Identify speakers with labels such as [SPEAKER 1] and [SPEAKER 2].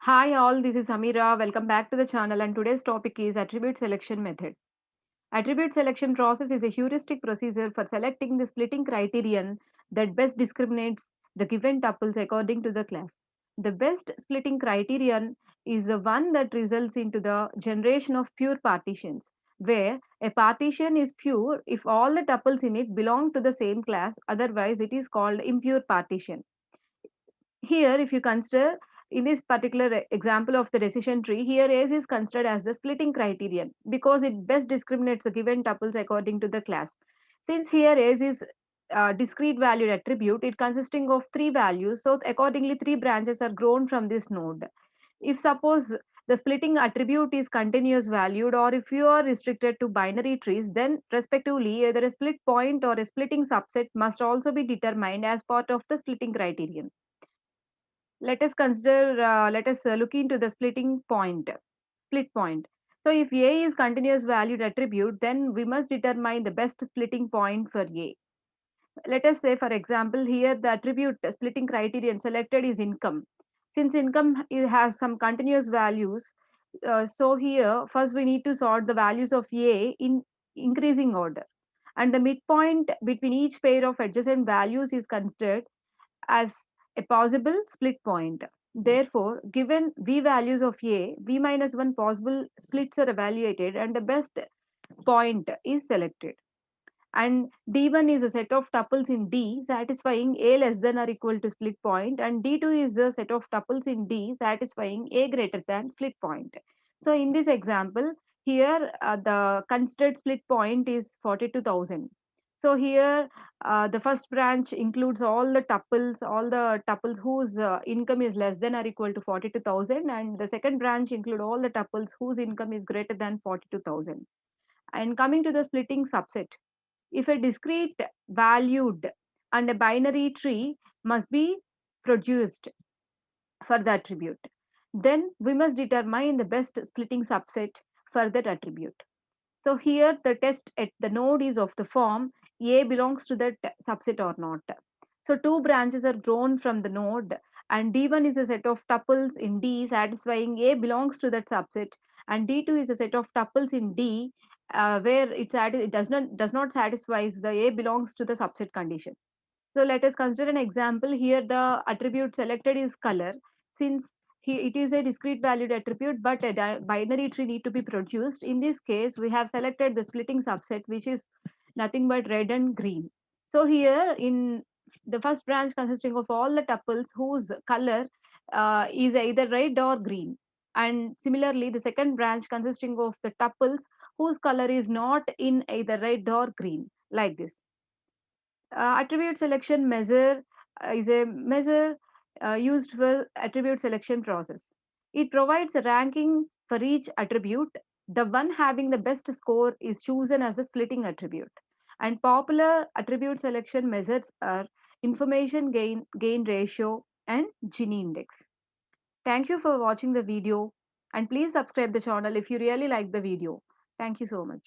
[SPEAKER 1] Hi all, this is Amira. Welcome back to the channel and today's topic is attribute selection method. Attribute selection process is a heuristic procedure for selecting the splitting criterion that best discriminates the given tuples according to the class. The best splitting criterion is the one that results into the generation of pure partitions, where a partition is pure if all the tuples in it belong to the same class, otherwise it is called impure partition. Here, if you consider in this particular example of the decision tree, here S is considered as the splitting criterion because it best discriminates the given tuples according to the class. Since here S is discrete valued attribute, it consisting of three values, so accordingly three branches are grown from this node. If suppose the splitting attribute is continuous valued, or if you are restricted to binary trees, then respectively either a split point or a splitting subset must also be determined as part of the splitting criterion. Let us look into the split point. So if A is continuous valued attribute, then we must determine the best splitting point for A. Let us say, for example, here the attribute splitting criterion selected is income. Since income has some continuous values, so here first we need to sort the values of A in increasing order. And the midpoint between each pair of adjacent values is considered as a possible split point. Therefore, given v values of A, v minus 1 possible splits are evaluated and the best point is selected. And D1 is a set of tuples in D satisfying A less than or equal to split point, and D2 is a set of tuples in D satisfying A greater than split point. So in this example, here the considered split point is 42,000. So here the first branch includes all the tuples whose income is less than or equal to 42,000, and the second branch include all the tuples whose income is greater than 42,000. And coming to the splitting subset, if a discrete valued and a binary tree must be produced for the attribute, then we must determine the best splitting subset for that attribute. So here the test at the node is of the form A belongs to that subset or not. So two branches are grown from the node, and D1 is a set of tuples in D satisfying A belongs to that subset, and D2 is a set of tuples in D where it does not satisfies the A belongs to the subset condition. So let us consider an example. Here the attribute selected is color. Since it is a discrete valued attribute, but a binary tree need to be produced. In this case, we have selected the splitting subset, which is nothing but red and green. So here in the first branch consisting of all the tuples whose color is either red or green. And similarly, the second branch consisting of the tuples whose color is not in either red or green, like this. Attribute selection measure is a measure used for attribute selection process. It provides a ranking for each attribute. The one having the best score is chosen as the splitting attribute. And popular attribute selection measures are information gain ratio and Gini index. Thank you for watching the video, and please subscribe the channel if you really like the video. Thank you so much.